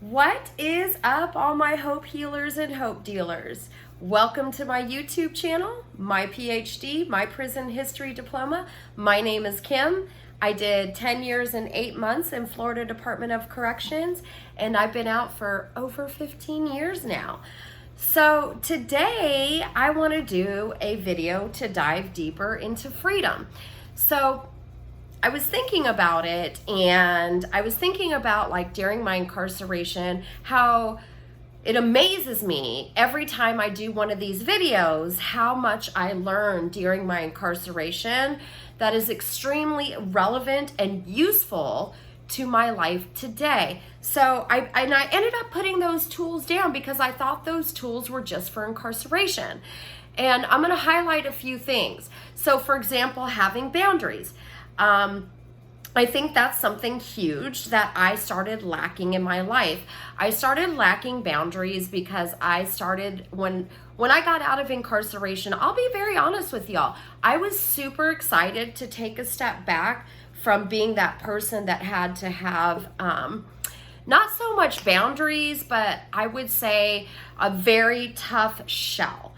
What is up, all my hope healers and hope dealers? Welcome to my YouTube channel, my PhD, my prison history diploma. My name is Kim. I did 10 years and 8 months in Florida Department of Corrections, and I've been out for over 15 years now. So today I want to do a video to dive deeper into freedom. So I was thinking about it, and I was thinking about, like, during my incarceration, how it amazes me every time I do one of these videos how much I learned during my incarceration that is extremely relevant and useful to my life today. So I ended up putting those tools down because I thought those tools were just for incarceration. And I'm going to highlight a few things. So, for example, having boundaries. I think that's something huge that I started lacking in my life. I started lacking boundaries because I started, when I got out of incarceration, I'll be very honest with y'all, I was super excited to take a step back from being that person that had to have not so much boundaries, but I would say a very tough shell.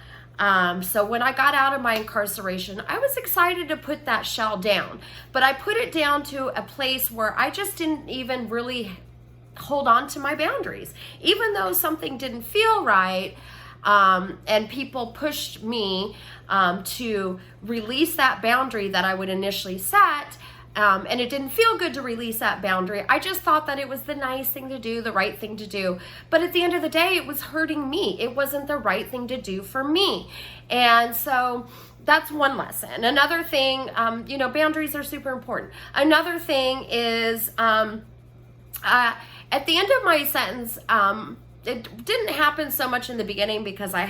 So when I got out of my incarceration, I was excited to put that shell down, but I put it down to a place where I just didn't even really hold on to my boundaries. Even though something didn't feel right, and people pushed me to release that boundary that I would initially set, and it didn't feel good to release that boundary. I just thought that it was the nice thing to do, the right thing to do. But at the end of the day, it was hurting me. It wasn't the right thing to do for me. And so that's one lesson. Another thing, boundaries are super important. Another thing is at the end of my sentence, it didn't happen so much in the beginning because I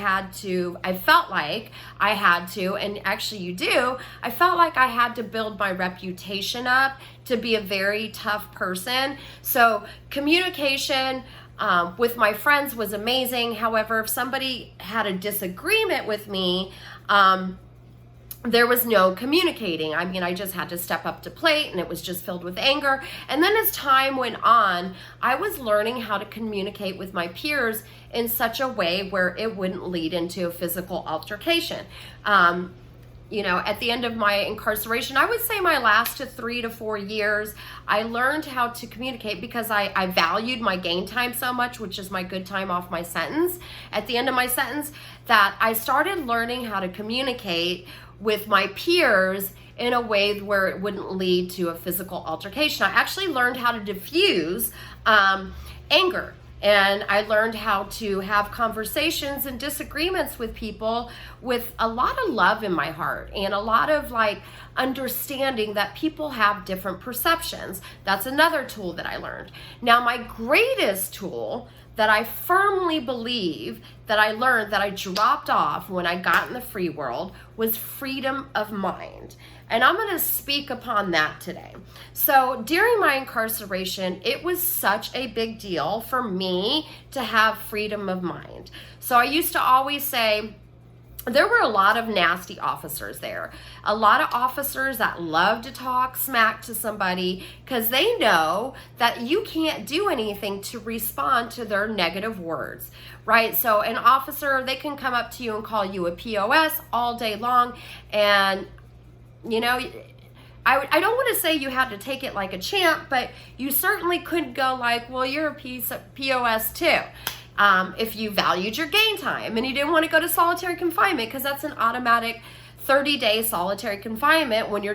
felt like I had to, and actually you do, I felt like I had to build my reputation up to be a very tough person. So communication with my friends was amazing. However, if somebody had a disagreement with me, there was no communicating. I mean, I just had to step up to plate, and it was just filled with anger. And then as time went on, I was learning how to communicate with my peers in such a way where it wouldn't lead into a physical altercation. At the end of my incarceration, I would say my last 3 to 4 years, I learned how to communicate because I valued my gain time so much, which is my good time off my sentence. At the end of my sentence, that I started learning how to communicate with my peers in a way where it wouldn't lead to a physical altercation. I actually learned how to diffuse anger. And I learned how to have conversations and disagreements with people with a lot of love in my heart and a lot of understanding that people have different perceptions. That's another tool that I learned. Now, my greatest tool that I firmly believe that I learned, that I dropped off when I got in the free world, was freedom of mind. And I'm going to speak upon that today. So during my incarceration, it was such a big deal for me to have freedom of mind. So I used to always say, there were a lot of nasty officers there. A lot of officers that love to talk smack to somebody because they know that you can't do anything to respond to their negative words, right? So an officer, they can come up to you and call you a POS all day long. And, I don't want to say you had to take it like a champ, but you certainly couldn't go like, well, you're a piece of POS too. If you valued your gain time and you didn't want to go to solitary confinement, because that's an automatic 30-day solitary confinement when you're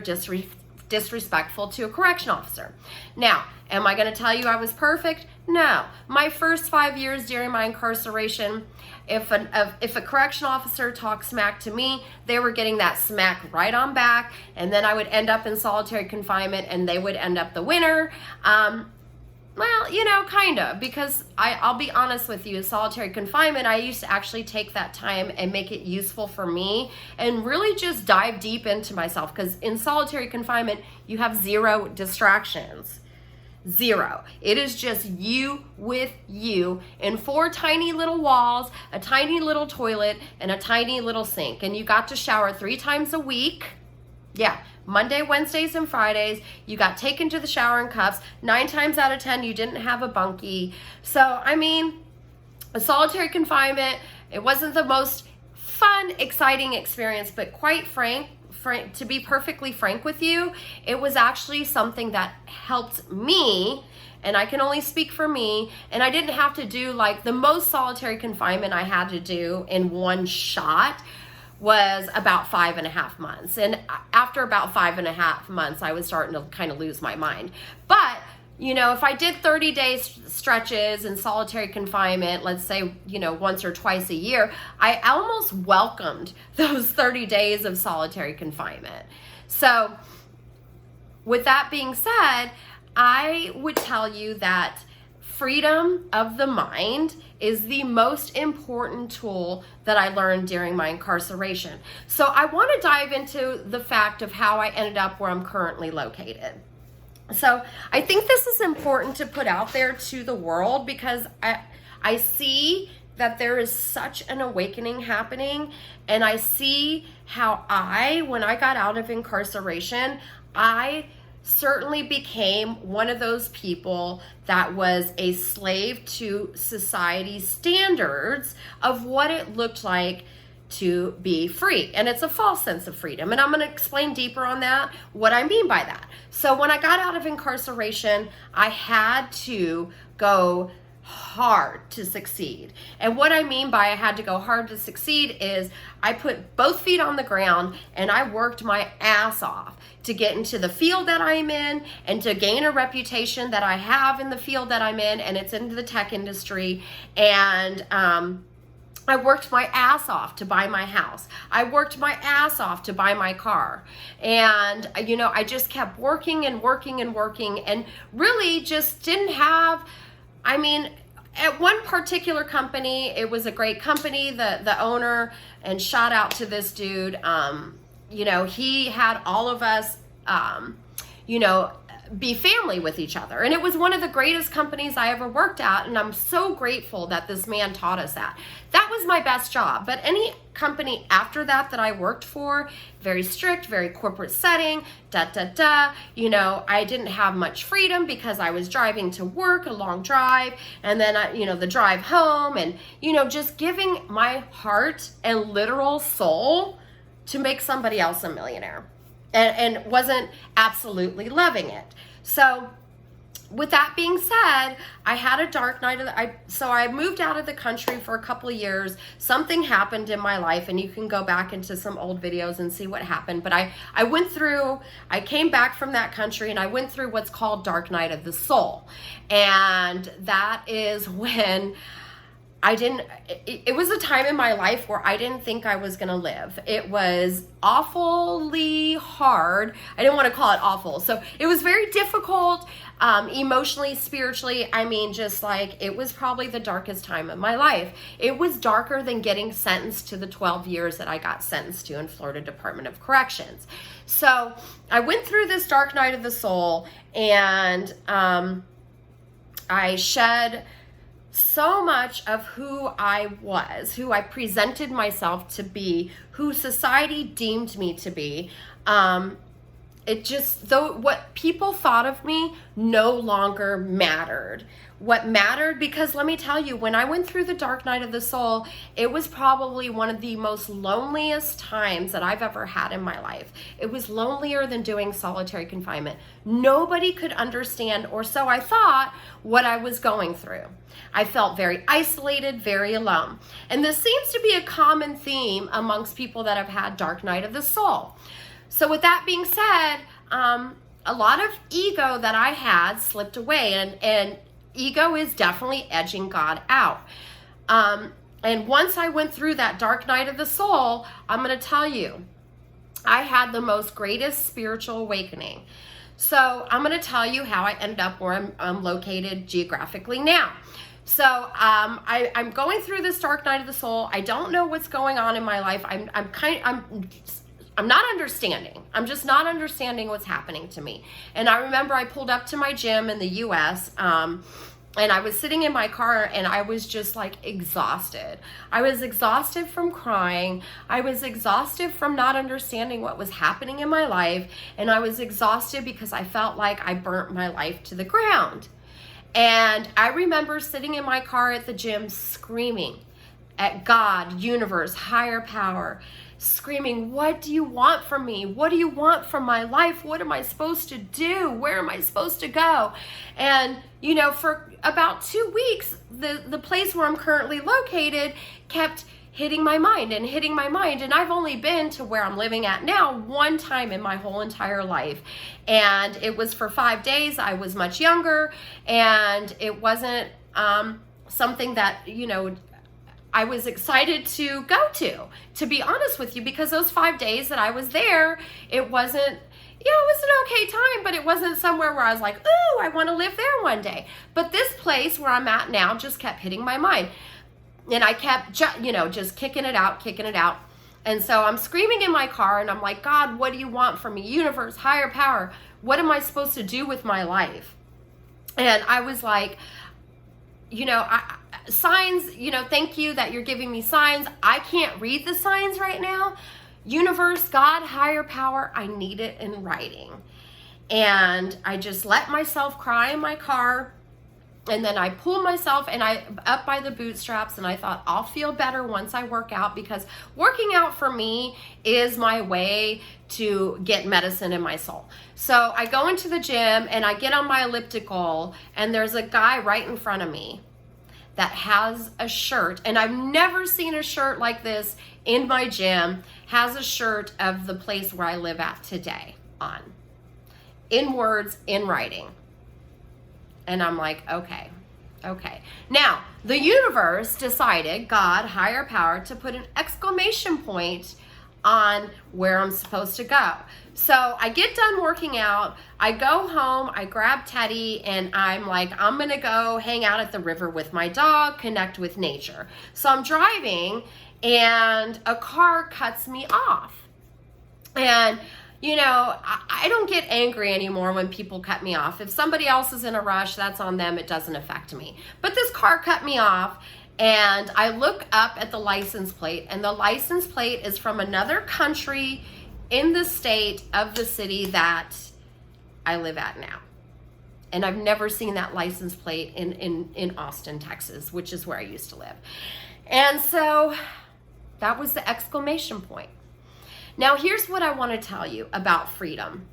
disrespectful to a correction officer. Now, am I going to tell you I was perfect? No. My first 5 years during my incarceration, if a correction officer talked smack to me, they were getting that smack right on back, and then I would end up in solitary confinement and they would end up the winner. Well, kind of, because I'll be honest with you, solitary confinement, I used to actually take that time and make it useful for me and really just dive deep into myself, because in solitary confinement, you have 0 distractions. 0. It is just you with you in 4 tiny little walls, a tiny little toilet, and a tiny little sink. And you got to shower 3 times a week. Yeah, Monday, Wednesdays, and Fridays, you got taken to the shower in cuffs. 9 times out of 10, you didn't have a bunkie. So, I mean, a solitary confinement, it wasn't the most fun, exciting experience, but quite frank, to be perfectly frank with you, it was actually something that helped me, and I can only speak for me, and I didn't have to do like the most solitary confinement I had to do in one shot was about 5.5 months. And after about 5.5 months, I was starting to kind of lose my mind. But you know, if I did 30-day stretches in solitary confinement, let's say, you know, once or twice a year, I almost welcomed those 30 days of solitary confinement. So with that being said, I would tell you that freedom of the mind is the most important tool that I learned during my incarceration. So I want to dive into the fact of how I ended up where I'm currently located. So I think this is important to put out there to the world because I see that there is such an awakening happening, and I see how when I got out of incarceration, I certainly became one of those people that was a slave to society's standards of what it looked like to be free. And it's a false sense of freedom. And I'm going to explain deeper on that, what I mean by that. So when I got out of incarceration, I had to go hard to succeed. And what I mean by I had to go hard to succeed is I put both feet on the ground and I worked my ass off to get into the field that I'm in and to gain a reputation that I have in the field that I'm in, and it's into the tech industry. And I worked my ass off to buy my house. I worked my ass off to buy my car. And, you know, I just kept working and working and working and really just didn't have, I mean, at one particular company, it was a great company, the owner, and shout out to this dude, you know, he had all of us, you know, be family with each other. And it was one of the greatest companies I ever worked at. And I'm so grateful that this man taught us that. That was my best job. But any company after that I worked for, very strict, very corporate setting, you know, I didn't have much freedom because I was driving to work, a long drive, and then, you know, the drive home, and, you know, just giving my heart and literal soul to make somebody else a millionaire. And wasn't absolutely loving it. So with that being said, I had a dark night so I moved out of the country for a couple of years. Something happened in my life, and you can go back into some old videos and see what happened. But I came back from that country, and I went through what's called dark night of the soul. And that is when it was a time in my life where I didn't think I was going to live. It was awfully hard. I didn't want to call it awful. So it was very difficult, emotionally, spiritually. I mean, just like, it was probably the darkest time of my life. It was darker than getting sentenced to the 12 years that I got sentenced to in Florida Department of Corrections. So I went through this dark night of the soul, and I shed so much of who I was, who I presented myself to be, who society deemed me to be. What people thought of me no longer mattered. What mattered, because let me tell you, when I went through the dark night of the soul, it was probably one of the most loneliest times that I've ever had in my life. It was lonelier than doing solitary confinement. Nobody could understand, or so I thought, what I was going through. I felt very isolated, very alone. And this seems to be a common theme amongst people that have had dark night of the soul. So with that being said, a lot of ego that I had slipped away, and ego is definitely edging God out. And once I went through that dark night of the soul, I'm going to tell you, I had the most greatest spiritual awakening. So I'm going to tell you how I ended up where I'm located geographically now. So I'm going through this dark night of the soul. I don't know what's going on in my life. I'm not understanding. I'm just not understanding what's happening to me. And I remember I pulled up to my gym in the U.S., And I was sitting in my car and I was just like exhausted. I was exhausted from crying. I was exhausted from not understanding what was happening in my life. And I was exhausted because I felt like I burnt my life to the ground. And I remember sitting in my car at the gym screaming at God, universe, higher power, screaming, what do you want from me? What do you want from my life? What am I supposed to do? Where am I supposed to go? And, you know, for about 2 weeks, the place where I'm currently located kept hitting my mind and hitting my mind. And I've only been to where I'm living at now one time in my whole entire life. And it was for 5 days. I was much younger, and it wasn't something that, you know, I was excited to go to be honest with you, because those 5 days that I was there, it wasn't, you know, it was an okay time, but it wasn't somewhere where I was like, ooh, I want to live there one day. But this place where I'm at now just kept hitting my mind. And I kept, you know, just kicking it out. And so I'm screaming in my car and I'm like, God, what do you want from me? Universe, higher power, what am I supposed to do with my life? And I was like, you know, signs, you know, thank you that you're giving me signs. I can't read the signs right now. Universe, God, higher power, I need it in writing. And I just let myself cry in my car. And then I pulled myself and I up by the bootstraps, and I thought, I'll feel better once I work out, because working out for me is my way to get medicine in my soul. So I go into the gym and I get on my elliptical, and there's a guy right in front of me that has a shirt, and I've never seen a shirt like this in my gym, has a shirt of the place where I live at today on, in words, in writing. And I'm like, okay. Now, the universe decided, God, higher power, to put an exclamation point on where I'm supposed to go. So I get done working out, I go home, I grab Teddy, and I'm like, I'm gonna go hang out at the river with my dog, connect with nature. So I'm driving and a car cuts me off. And you know, I don't get angry anymore when people cut me off. If somebody else is in a rush, that's on them. It doesn't affect me. But this car cut me off, and I look up at the license plate, and the license plate is from another country in the state of the city that I live at now. And I've never seen that license plate in Austin, Texas, which is where I used to live. And so that was the exclamation point. Now, here's what I want to tell you about freedom.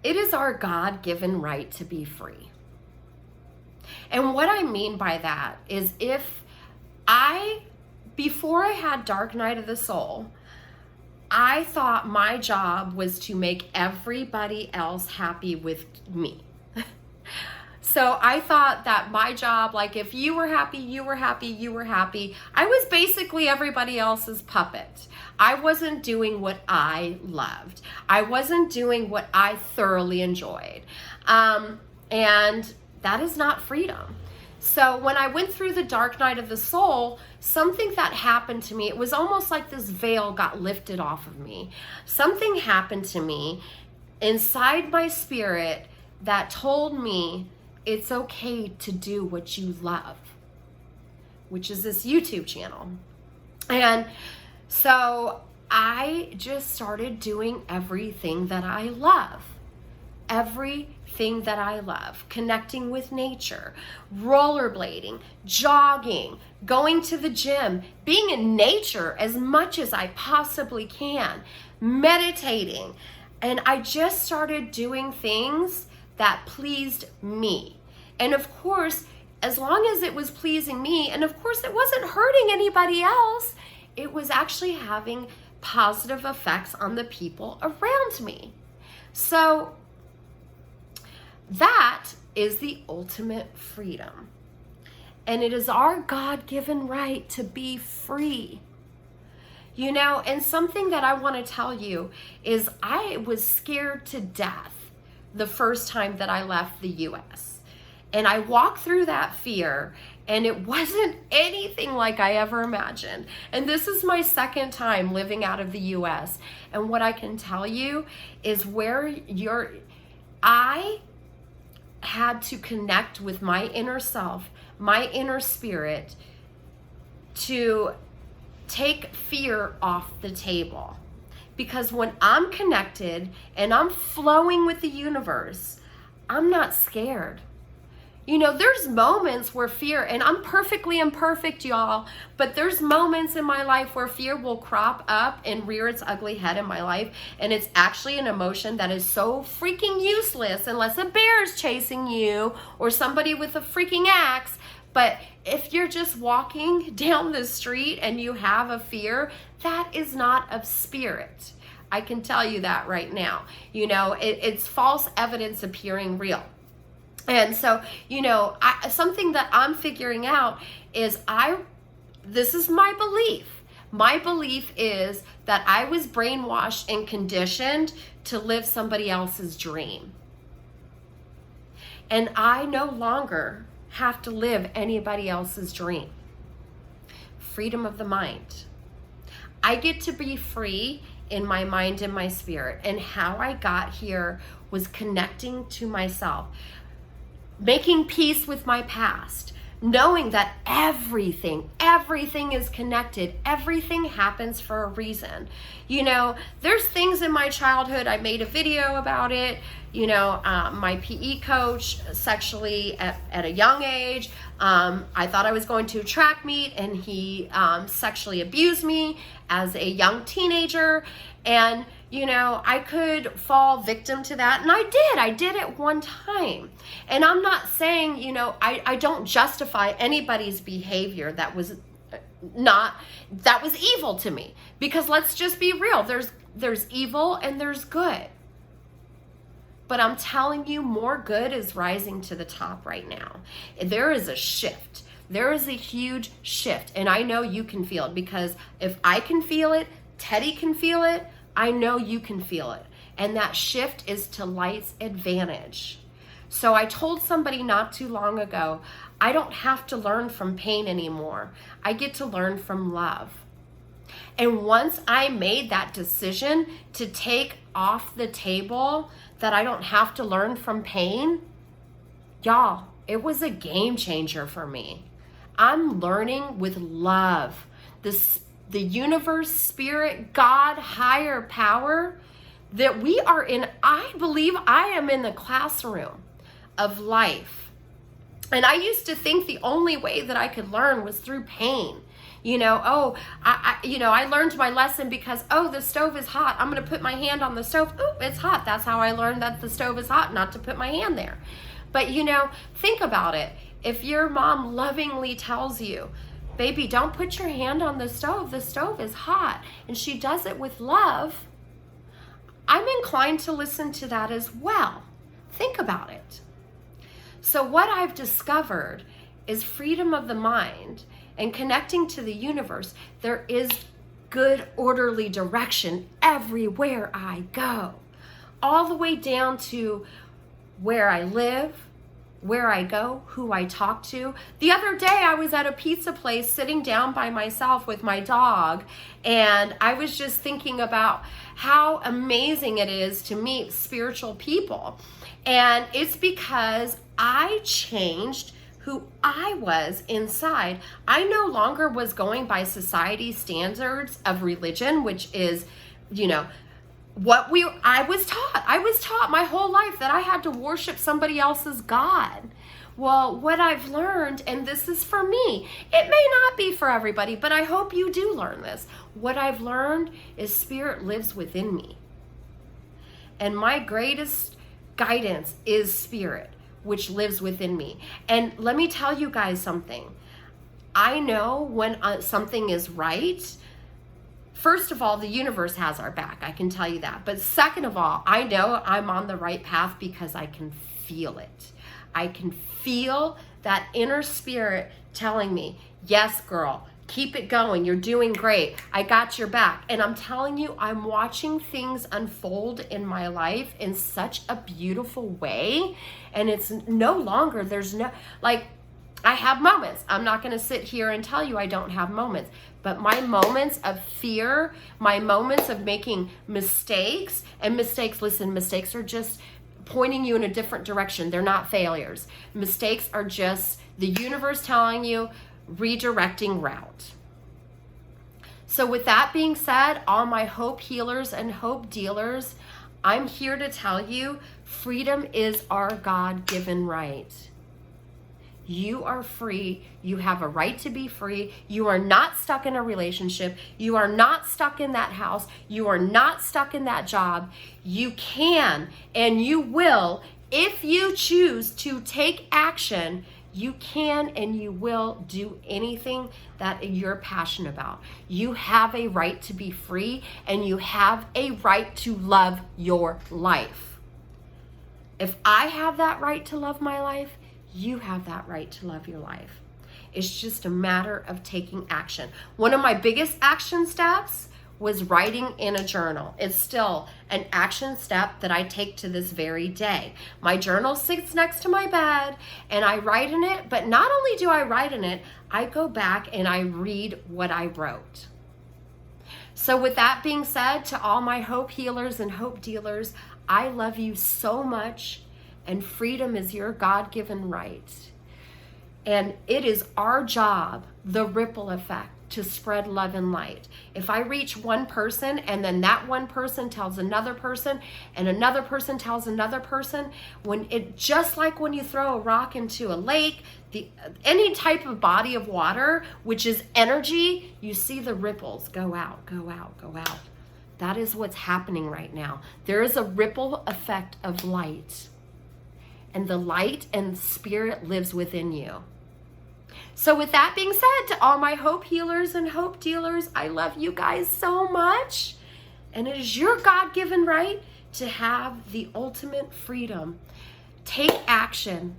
It is our God-given right to be free. And what I mean by that is, before I had Dark Night of the Soul, I thought my job was to make everybody else happy with me. So I thought that my job, like if you were happy, you were happy, you were happy. I was basically everybody else's puppet. I wasn't doing what I loved. I wasn't doing what I thoroughly enjoyed. And that is not freedom. So when I went through the Dark Night of the Soul, something that happened to me, it was almost like this veil got lifted off of me. Something happened to me inside my spirit that told me it's okay to do what you love, which is this YouTube channel. And so I just started doing everything that I love. Everything that I love. Connecting with nature, rollerblading, jogging, going to the gym, being in nature as much as I possibly can, meditating. And I just started doing things that pleased me. And of course, as long as it was pleasing me, and of course it wasn't hurting anybody else, it was actually having positive effects on the people around me. So that is the ultimate freedom. And it is our God-given right to be free. You know, and something that I want to tell you is I was scared to death the first time that I left the US. And I walked through that fear, and it wasn't anything like I ever imagined. And this is my second time living out of the US. And what I can tell you is I had to connect with my inner self, my inner spirit, to take fear off the table. Because when I'm connected and I'm flowing with the universe, I'm not scared. You know, there's moments where fear, and I'm perfectly imperfect, y'all, but there's moments in my life where fear will crop up and rear its ugly head in my life. And it's actually an emotion that is so freaking useless unless a bear is chasing you or somebody with a freaking axe. But if you're just walking down the street and you have a fear, that is not of spirit. I can tell you that right now. You know, it's false evidence appearing real. And so, you know, something that I'm figuring out is this is my belief. My belief is that I was brainwashed and conditioned to live somebody else's dream. And I no longer have to live anybody else's dream. Freedom of the mind. I get to be free in my mind and my spirit. And how I got here was connecting to myself. Making peace with my past, knowing that everything is connected. Everything happens for a reason. You know, there's things in my childhood, I made a video about it, you know, my PE coach sexually at a young age. I thought I was going to a track meet and he sexually abused me as a young teenager. And, you know, I could fall victim to that. And I did it one time. And I'm not saying, you know, I don't justify anybody's behavior that was evil to me. Because let's just be real. There's evil and there's good. But I'm telling you, more good is rising to the top right now. There is a shift. There is a huge shift. And I know you can feel it, because if I can feel it, Teddy can feel it, I know you can feel it. And that shift is to light's advantage. So I told somebody not too long ago, I don't have to learn from pain anymore. I get to learn from love. And once I made that decision to take off the table that I don't have to learn from pain, y'all, it was a game changer for me. I'm learning with love. The universe, spirit, God, higher power, that we are in. I believe I am in the classroom of life. And I used to think the only way that I could learn was through pain. You know, I learned my lesson because, the stove is hot. I'm going to put my hand on the stove. Oh, it's hot. That's how I learned that the stove is hot, not to put my hand there. But, you know, think about it. If your mom lovingly tells you, baby, don't put your hand on the stove is hot, and she does it with love, I'm inclined to listen to that as well. Think about it. So what I've discovered is freedom of the mind and connecting to the universe. There is good, orderly direction everywhere I go, all the way down to where I live, where I go, who I talk to. The other day I was at a pizza place sitting down by myself with my dog, and I was just thinking about how amazing it is to meet spiritual people. And it's because I changed who I was inside. I no longer was going by society's standards of religion, which is, you know, I was taught my whole life that I had to worship somebody else's God. Well, what I've learned, and this is for me, it may not be for everybody, but I hope you do learn this. What I've learned is spirit lives within me. And my greatest guidance is spirit, which lives within me. And let me tell you guys something. I know when something is right. First of all, the universe has our back. I can tell you that. But second of all, I know I'm on the right path because I can feel it. I can feel that inner spirit telling me, yes, girl, keep it going. You're doing great. I got your back. And I'm telling you, I'm watching things unfold in my life in such a beautiful way. And it's no longer, I have moments. I'm not going to sit here and tell you I don't have moments. But my moments of fear, my moments of making mistakes, and mistakes are just pointing you in a different direction. They're not failures. Mistakes are just the universe telling you, redirecting route. So with that being said, all my hope healers and hope dealers, I'm here to tell you, freedom is our God-given right. You are free. You have a right to be free. You are not stuck in a relationship. You are not stuck in that house. You are not stuck in that job. You can and you will, if you choose to take action, you can and you will do anything that you're passionate about. You have a right to be free, and you have a right to love your life. If I have that right to love my life, you have that right to love your life. It's just a matter of taking action. One of my biggest action steps was writing in a journal. It's still an action step that I take to this very day. My journal sits next to my bed and I write in it, but not only do I write in it, I go back and I read what I wrote. So with that being said, to all my hope healers and hope dealers, I love you so much, and freedom is your God-given right. And it is our job, the ripple effect, to spread love and light. If I reach one person and then that one person tells another person and another person tells another person, just like when you throw a rock into a lake, any type of body of water, which is energy, you see the ripples go out, go out, go out. That is what's happening right now. There is a ripple effect of light, and the light and spirit lives within you. So with that being said, to all my hope healers and hope dealers, I love you guys so much. And it is your God-given right to have the ultimate freedom. Take action.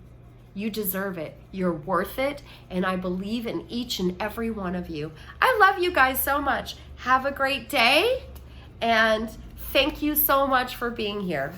You deserve it. You're worth it. And I believe in each and every one of you. I love you guys so much. Have a great day. And thank you so much for being here.